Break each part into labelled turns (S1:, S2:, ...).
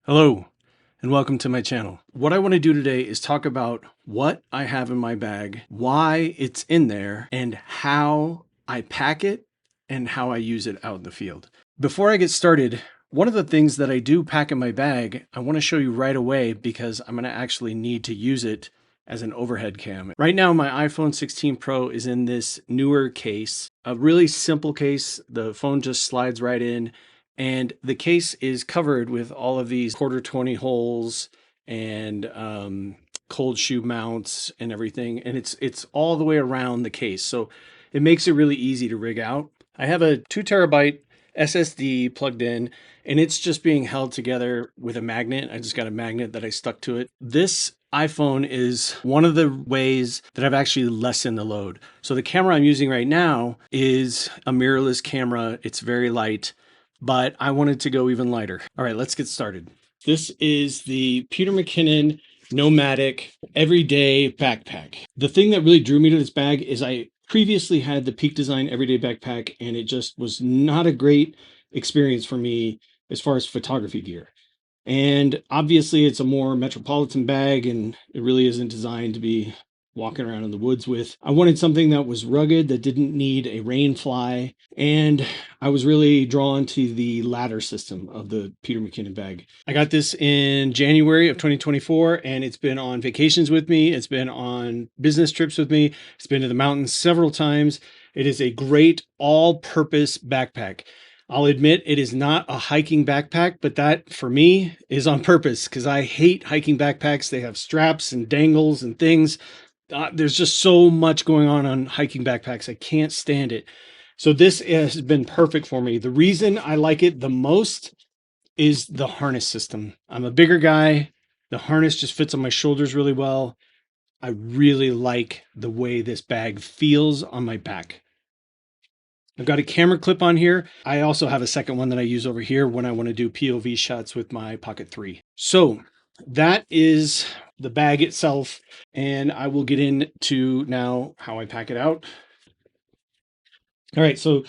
S1: Hello, and welcome to my channel. What I want to do today is talk about what I have in my bag, why it's in there, and how I pack it and how I use it out in the field. Before I get started, one of the things that I do pack in my bag, I want to show you right away because I'm going to actually need to use it as an overhead cam. Right now, my iPhone 16 Pro is in this newer case, a really simple case. The phone just slides right in, and the case is covered with all of these quarter 20 holes and cold shoe mounts and everything. And it's all the way around the case. So it makes it really easy to rig out. I have a 2 terabyte SSD plugged in, and it's just being held together with a magnet. I just got a magnet that I stuck to it. This iPhone is one of the ways that I've actually lessened the load. So the camera I'm using right now is a mirrorless camera. It's very light, but I wanted to go even lighter. All right, let's get started. This is the Peter McKinnon Nomatic Everyday Backpack. The thing that really drew me to this bag is I previously had the Peak Design Everyday Backpack, and it just was not a great experience for me as far as photography gear. And obviously it's a more metropolitan bag, and it really isn't designed to be walking around in the woods with. I wanted something that was rugged, that didn't need a rain fly, and I was really drawn to the ladder system of the Peter McKinnon bag. I got this in January of 2024, and it's been on vacations with me. It's been on business trips with me. It's been to the mountains several times. It is a great all-purpose backpack. I'll admit it is not a hiking backpack, but that for me is on purpose because I hate hiking backpacks. They have straps and dangles and things. There's just so much going on hiking backpacks. I can't stand it. So this has been perfect for me. The reason I like it the most is the harness system. I'm a bigger guy. The harness just fits on my shoulders really well. I really like the way this bag feels on my back. I've got a camera clip on here. I also have a second one that I use over here when I want to do POV shots with my Pocket 3. So that is the bag itself, and I will get into now how I pack it out. All right, so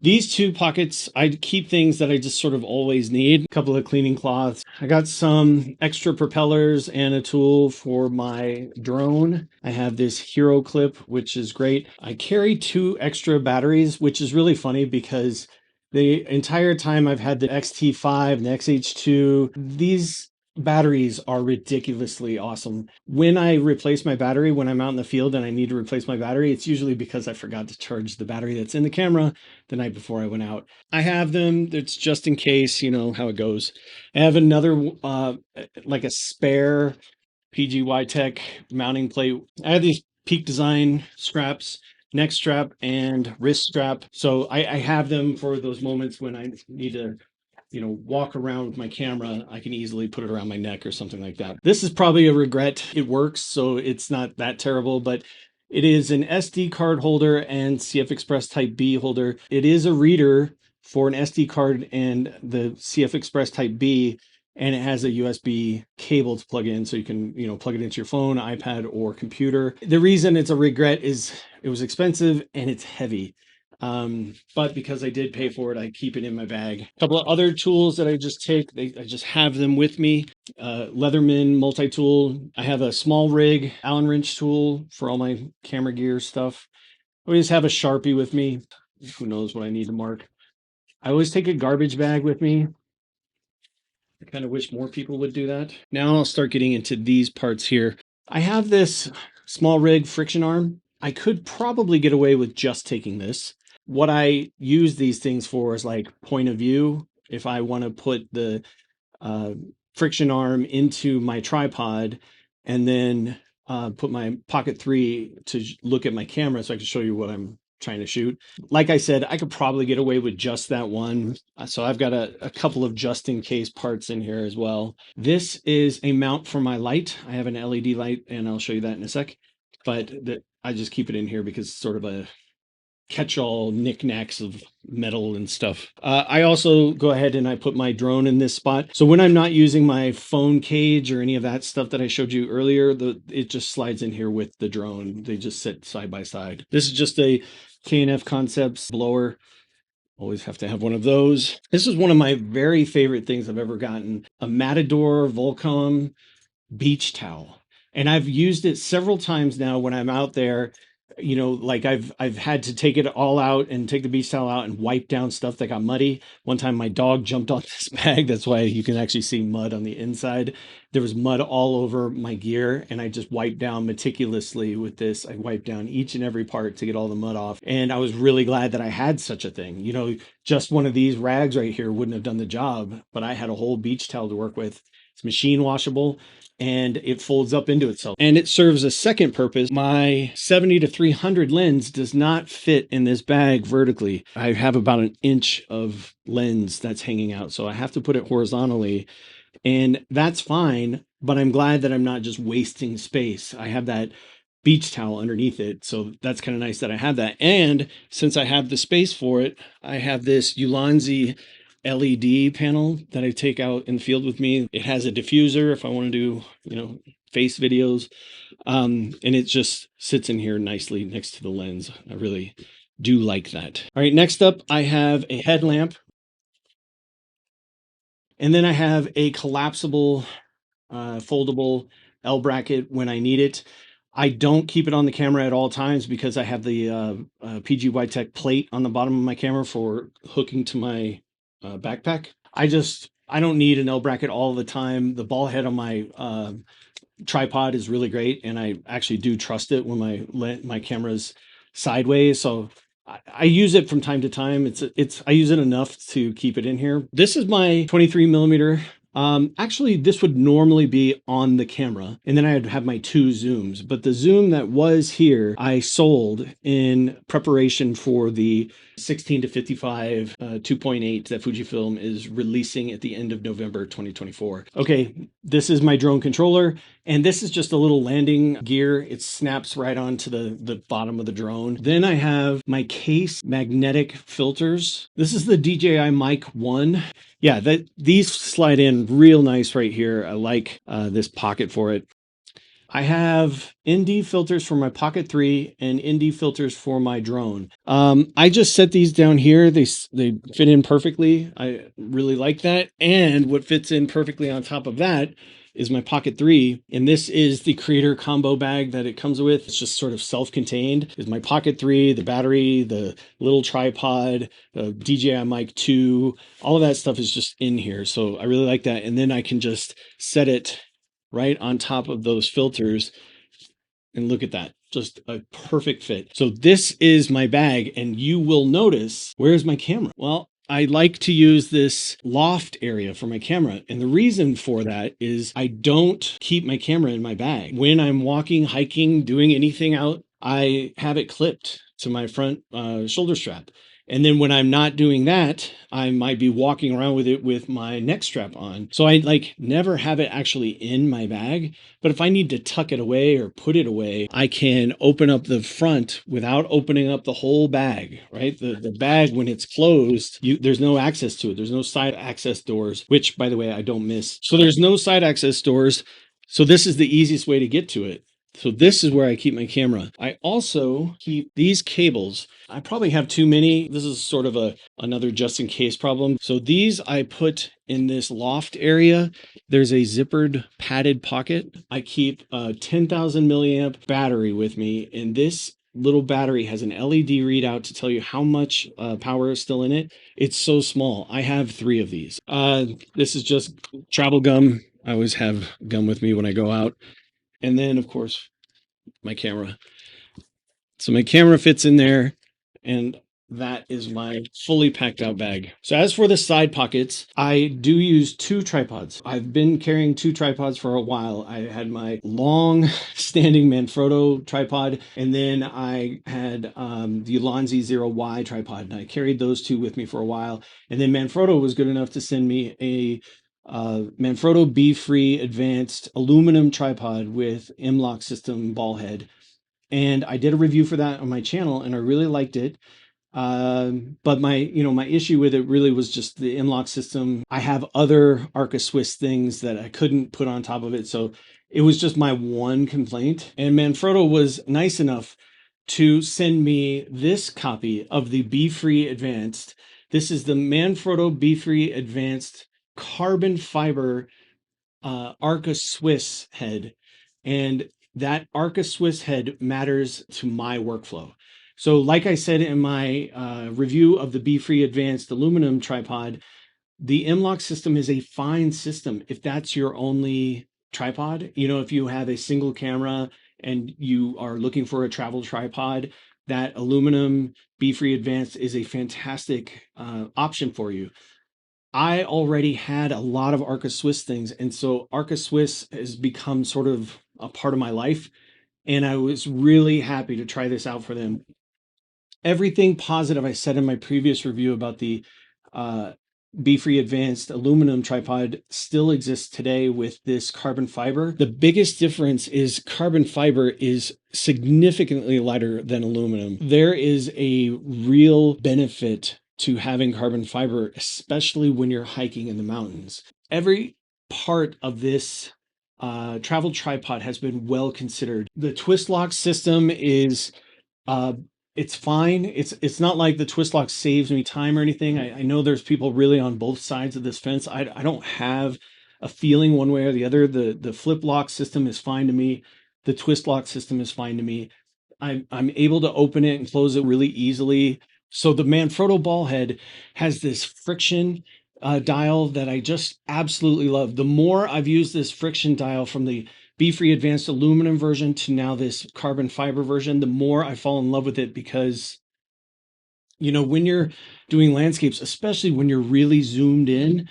S1: these two pockets, I keep things that I just sort of always need. A couple of cleaning cloths. I got some extra propellers and a tool for my drone. I have this hero clip, which is great. I carry 2 extra batteries, which is really funny because the entire time I've had the XT5 and the XH2, these batteries are ridiculously awesome. When I replace my battery, when I'm out in the field and I need to replace my battery, it's usually because I forgot to charge the battery that's in the camera the night before I went out. I have them. It's just in case, you know how it goes. I have another, like a spare PGY Tech mounting plate. I have these Peak Design straps, neck strap and wrist strap. So I have them for those moments when I need to walk around with my camera. I can easily put it around my neck or something like that. This is probably a regret. It works, so it's not that terrible, but it is an SD card holder and CF Express Type B holder. It is a reader for an SD card and the CF Express Type B, and it has a USB cable to plug in, so you can, plug it into your phone, iPad, or computer. The reason it's a regret is it was expensive and it's heavy. But because I did pay for it, I keep it in my bag. A couple of other tools that I just take, I just have them with me. Leatherman multi-tool. I have a small rig Allen wrench tool for all my camera gear stuff. I always have a Sharpie with me. Who knows what I need to mark. I always take a garbage bag with me. I kind of wish more people would do that. Now I'll start getting into these parts here. I have this small rig friction arm. I could probably get away with just taking this. What I use these things for is like point of view. If I want to put the friction arm into my tripod and then put my Pocket 3 to look at my camera so I can show you what I'm trying to shoot. Like I said, I could probably get away with just that one. So I've got a couple of just in case parts in here as well. This is a mount for my light. I have an LED light, and I'll show you that in a sec. But I just keep it in here because it's sort of a catch-all knickknacks of metal and stuff. I also go ahead and I put my drone in this spot. So when I'm not using my phone cage or any of that stuff that I showed you earlier, it just slides in here with the drone. They just sit side by side. This is just a K&F Concepts blower. Always have to have one of those. This is one of my very favorite things I've ever gotten, a Matador Volcom beach towel. And I've used it several times now when I'm out there. You know, like I've had to take it all out and take the beach towel out and wipe down stuff that got muddy. One time my dog jumped on this bag. That's why you can actually see mud on the inside. There was mud all over my gear, and I just wiped down meticulously with this. I wiped down each and every part to get all the mud off. And I was really glad that I had such a thing. You know, just one of these rags right here wouldn't have done the job, but I had a whole beach towel to work with. It's machine washable, and it folds up into itself. And it serves a second purpose. My 70 to 300 lens does not fit in this bag vertically. I have about an inch of lens that's hanging out, so I have to put it horizontally, and that's fine, but I'm glad that I'm not just wasting space. I have that beach towel underneath it, so that's kind of nice that I have that. And since I have the space for it, I have this Ulanzi LED panel that I take out in the field with me. It has a diffuser if I want to do, you know, face videos. And it just sits in here nicely next to the lens. I really do like that. All right, next up, I have a headlamp. And then I have a collapsible, foldable L bracket when I need it. I don't keep it on the camera at all times because I have the PG Tech plate on the bottom of my camera for hooking to my backpack. I don't need an L bracket all the time. The ball head on my tripod is really great, and I actually do trust it when my camera's sideways. So I use it from time to time. I use it enough to keep it in here. This is my 23 millimeter. Actually, this would normally be on the camera, and then I'd have my two zooms. But the zoom that was here, I sold in preparation for the 16 to 55 2.8 that Fujifilm is releasing at the end of November 2024. Okay, this is my drone controller, and this is just a little landing gear. It snaps right onto the bottom of the drone. Then I have my case magnetic filters. This is the DJI Mic 1. Yeah, these slide in real nice right here. I like this pocket for it. I have ND filters for my Pocket 3 and ND filters for my drone. I just set these down here. They fit in perfectly. I really like that. And what fits in perfectly on top of that is my Pocket 3, and this is the creator combo bag that it comes with. It's just sort of self-contained. Is my Pocket 3, the battery, the little tripod, the DJI Mic 2, all of that stuff is just in here. So I really like that. And then I can just set it right on top of those filters, and look at that. Just a perfect fit. So this is my bag, and you will notice, where's my camera? Well, I like to use this Loft Area for my camera. And the reason for that is I don't keep my camera in my bag. When I'm walking, hiking, doing anything out, I have it clipped to my front shoulder strap. And then when I'm not doing that, I might be walking around with it with my neck strap on. So I never have it actually in my bag. But if I need to tuck it away or put it away, I can open up the front without opening up the whole bag, right? The bag, when it's closed, there's no access to it. There's no side access doors, which, by the way, I don't miss. So there's no side access doors. So this is the easiest way to get to it. So this is where I keep my camera. I also keep these cables. I probably have too many. This is sort of another just in case problem. So these I put in this Loft Area. There's a zippered padded pocket. I keep a 10,000 milliamp battery with me, and this little battery has an LED readout to tell you how much power is still in it. It's so small. I have 3 of these. This is just travel gum. I always have gum with me when I go out. And then, of course, my camera. So my camera fits in there, and that is my fully packed out bag. So as for the side pockets, I do use 2 tripods. I've been carrying 2 tripods for a while. I had my long standing Manfrotto tripod, and then I had the Ulanzi 0Y tripod, and I carried those 2 with me for a while. And then Manfrotto was good enough to send me a Manfrotto BeFree advanced aluminum tripod with M-LOK system ball head. And I did a review for that on my channel, and I really liked it. But my issue with it really was just the M-LOK system. I have other Arca Swiss things that I couldn't put on top of it. So it was just my one complaint. And Manfrotto was nice enough to send me this copy of the BeFree Advanced This is the Manfrotto BeFree Advanced Carbon Fiber Arca Swiss head. And that Arca Swiss head matters to my workflow. So like I said in my review of the BeFree Advanced aluminum tripod, the M-LOK system is a fine system if that's your only tripod. You know, if you have a single camera and you are looking for a travel tripod, that aluminum BeFree Advanced is a fantastic option for you. I already had a lot of Arca Swiss things, and so Arca Swiss has become sort of a part of my life, and I was really happy to try this out for them. Everything positive I said in my previous review about the uh, BeFree Advanced aluminum tripod still exists today with this carbon fiber. The biggest difference is carbon fiber is significantly lighter than aluminum. There is a real benefit to having carbon fiber, especially when you're hiking in the mountains. Every part of this travel tripod has been well considered. The twist lock system is uh, it's fine. It's not like the twist lock saves me time or anything. I know there's people really on both sides of this fence. I don't have a feeling one way or the other. The flip lock system is fine to me. The twist lock system is fine to me. I'm able to open it and close it really easily. So the Manfrotto ball head has this friction dial that I just absolutely love. The more I've used this friction dial from the BeFree Advanced aluminum version to now this carbon fiber version, the more I fall in love with it because, you know, when you're doing landscapes, especially when you're really zoomed in,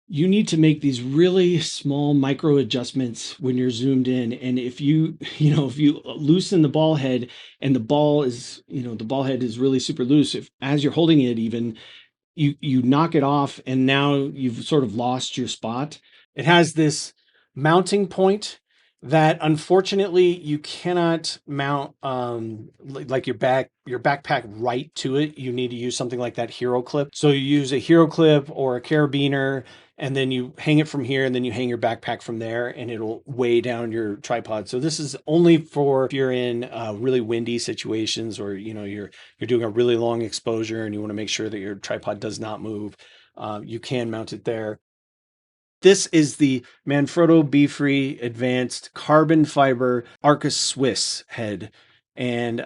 S1: you need to make these really small micro adjustments when you're zoomed in. And if you, you know, if you loosen the ball head and the ball is, you know, the ball head is really super loose, if as you're holding it, even you knock it off and now you've sort of lost your spot. It has this mounting point that unfortunately you cannot mount like your backpack right to it. You need to use something like that hero clip. So you use a hero clip or a carabiner and then you hang it from here and then you hang your backpack from there and it'll weigh down your tripod. So this is only for if you're in really windy situations or you know you're doing a really long exposure and you want to make sure that your tripod does not move. You can mount it there. This is the Manfrotto BeFree Advanced Carbon Fiber Arca Swiss head, and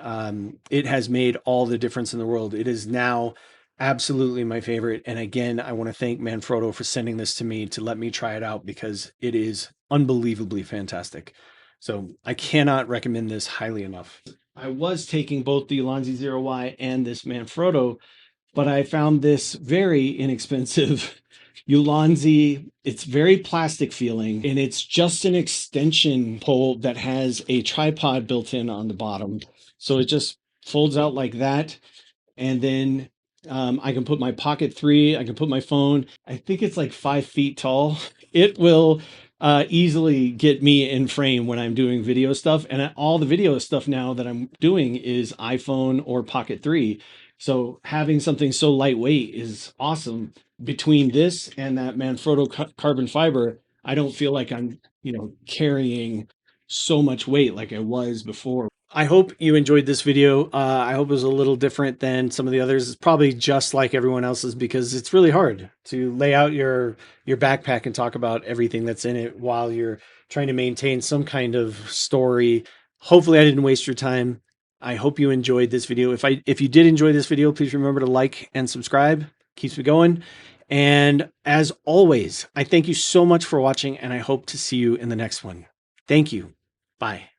S1: it has made all the difference in the world. It is now absolutely my favorite. And again, I want to thank Manfrotto for sending this to me to let me try it out because it is unbelievably fantastic. So I cannot recommend this highly enough. I was taking both the Ulanzi Zero Y and this Manfrotto, but I found this very inexpensive Ulanzi. It's very plastic feeling, and it's just an extension pole that has a tripod built in on the bottom. So it just folds out like that. And then I can put my Pocket 3, I can put my phone. I think it's like 5 feet tall. It will easily get me in frame when I'm doing video stuff. And all the video stuff now that I'm doing is iPhone or Pocket 3. So having something so lightweight is awesome. Between this and that Manfrotto carbon fiber, I don't feel like I'm, you know, carrying so much weight like I was before. I hope you enjoyed this video. I hope it was a little different than some of the others. It's probably just like everyone else's because it's really hard to lay out your backpack and talk about everything that's in it while you're trying to maintain some kind of story. Hopefully I didn't waste your time. I hope you enjoyed this video. If you did enjoy this video, please remember to like and subscribe. Keeps me going. And as always, I thank you so much for watching and I hope to see you in the next one. Thank you. Bye.